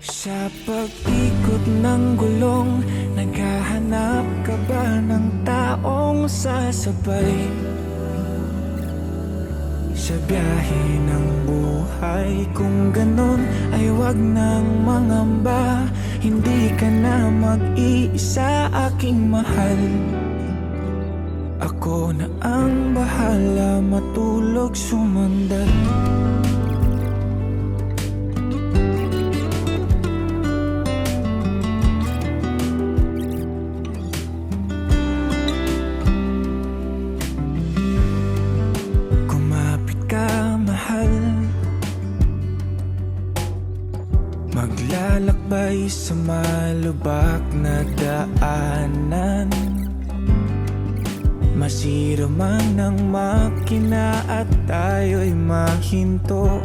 Sa pag-ikot ng gulong, naghahanap ka ba ng taong sasabay? Sa biyahe ng buhay, kung ganon ay wag nang mangamba. Hindi ka na mag-iisa, aking mahal. Ako na ang bahala, matulog sumandal. Maglalakbay sa malubak na daanan, masira man ang makina at tayo'y mahinto.